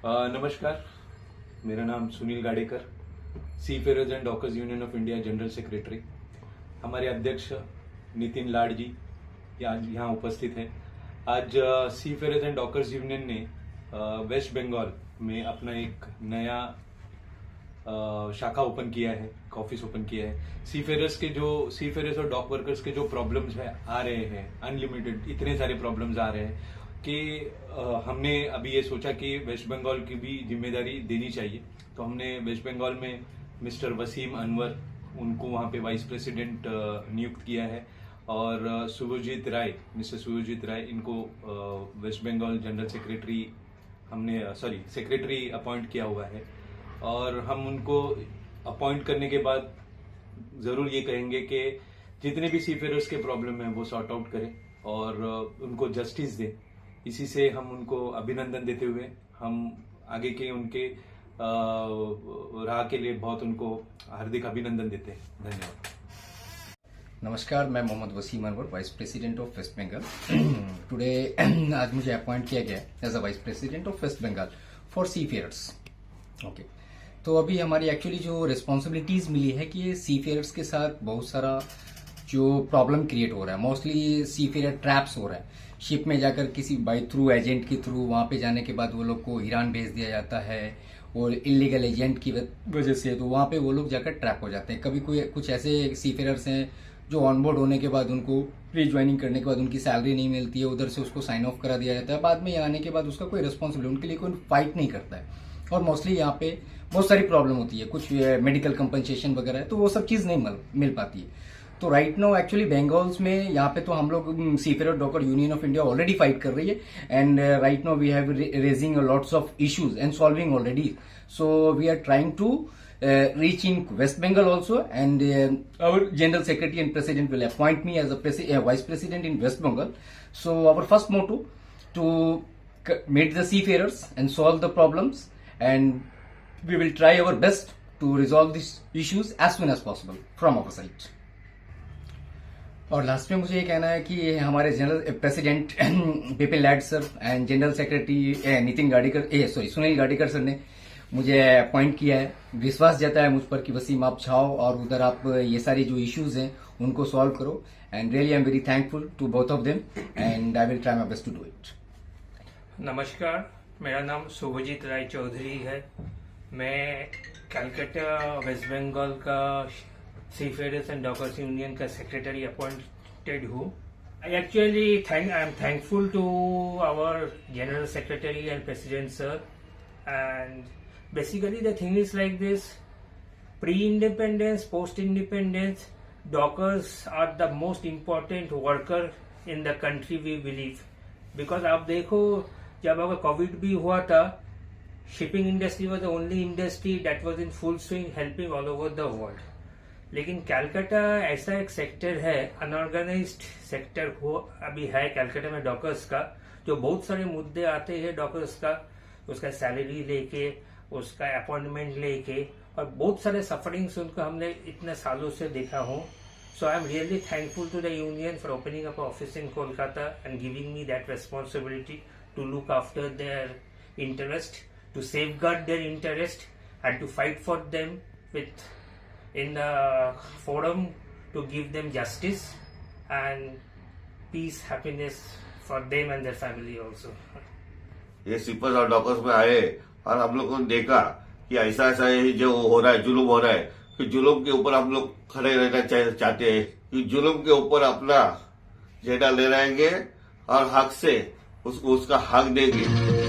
नमस्कार, मेरा नाम Sunil Gadekar, seafarers and dockers union of India general secretary. हमारे अध्यक्ष नितिन लाड जी आज यहाँ उपस्थित हैं। आज सीफेयरर्स एंड डॉकर्स यूनियन ने वेस्ट बंगाल में अपना एक नया शाखा ओपन किया है, ऑफिस ओपन किया है। सीफेयरर्स और डॉक वर्कर्स के जो प्रॉब्लम्स है आ रहे हैं, अनलिमिटेड इतने सारे प्रॉब्लम्स आ रहे हैं कि हमने अभी ये सोचा कि वेस्ट बंगाल की भी जिम्मेदारी देनी चाहिए। तो हमने वेस्ट बंगाल में मिस्टर वसीम अनवर उनको वहाँ पे वाइस प्रेसिडेंट नियुक्त किया है और मिस्टर सुभजीत राय इनको West Bengal general secretary secretary appoint किया हुआ है। और हम उनको अपॉइंट करने के बाद जरूर ये कहेंगे कि जितने भी सीफेयरर्स के प्रॉब्लम है वो सॉर्ट आउट करें और उनको जस्टिस दें। इसी से हम उनको अभिनंदन देते हुए हम आगे के उनके राह के लिए बहुत उनको हार्दिक अभिनंदन देते हैं। धन्यवाद। नमस्कार, मैं Mohammad Wasim Anwar, vice president of West Bengal. Today आज मुझे अपॉइंट किया गया as a vice president of West Bengal for seafarers. Okay, तो अभी हमारी एक्चुअली जो रिस्पॉन्सिबिलिटीज मिली है कि ये सीफेयरर्स के साथ बहुत सारा जो प्रॉब्लम क्रिएट हो रहा है। मोस्टली सीफेयर ट्रैप्स हो रहा है। शिप में जाकर किसी बाई थ्रू एजेंट के थ्रू वहां पे जाने के बाद वो लोग को ईरान भेज दिया जाता है और इलीगल एजेंट की वजह से तो वहां पे वो लोग जाकर ट्रैप हो जाते हैं। कभी कोई कुछ ऐसे सीफेयरर्स हैं जो ऑनबोर्ड होने के बाद उनको रीज्वाइनिंग करने के बाद उनकी सैलरी नहीं मिलती है, उधर से उसको साइन ऑफ करा दिया जाता है। बाद में आने के बाद उसका कोई रिस्पॉन्सिबिलिटी उनके लिए कोई फाइट नहीं करता है। और मोस्टली यहाँ पे बहुत सारी प्रॉब्लम होती है, कुछ मेडिकल कंपनसेशन वगैरह है, तो वो सब चीज नहीं मिल पाती है। तो राइट नाउ एक्चुअली बंगाल्स में यहाँ पे तो हम लोग seafarer docker union of India already fight कर रही है and right now we have raising lots of issues and solving already. So we are trying to reach in West Bengal also, and our General Secretary and President will appoint me as a Vice President in West Bengal. So our first motto to meet the seafarers and solve the problems, and we will try our best to resolve these issues as soon as possible from our side. और last में मुझे ये कहना है कि हमारे general president Bipin Lad sir and general secretary Sunil Gadekar sir ने मुझे अपॉइंट किया है, विश्वास जताया मुझ पर कि वसीम आप जाओ और उधर आप ये सारी जो इश्यूज हैं उनको सॉल्व करो। And really I am very thankful to both of them and I will try my best to do it. नमस्कार, मेरा नाम सुभजीत राय चौधरी है। मैं कलकत्ता वेस्ट बंगाल का सीफेयरर्स एंड डॉकर्स यूनियन का सेक्रेटरी अपॉइंटेड हूँ। I am thankful to our general secretary and president sir. And basically the thing is like this: pre-independence, post-independence, dockers are the most important worker in the country, we believe. Because आप देखो, जब अगर Covid भी हुआ था, shipping industry was the only industry that was in full swing, helping all over the world. लेकिन कलकत्ता ऐसा एक सेक्टर है, अनऑर्गेनाइज्ड सेक्टर हो अभी है कलकत्ता में डॉकर्स का, जो बहुत सारे मुद्दे आते हैं डॉकर्स का, उसका सैलरी लेके, उसका अपॉइंटमेंट लेके, और बहुत सारे सफरिंग्स उनको हमने इतने सालों से देखा हूँ। So I am really thankful to the union for opening up office in Kolkata and giving me that responsibility to look after their interest, to safeguard their interest and to fight for them within the forum to give them justice and peace, happiness for them and their family also. ये seafarers और dockers में आए और हम लोगों ने देखा कि ऐसा ये जो हो रहा है, जुलूम हो रहा है, कि जुलूम के ऊपर हम लोग खड़े रहना चाहते हैं कि जुलूम के ऊपर अपना झंडा ले रहेंगे और हक से उसको उसका हक देंगे।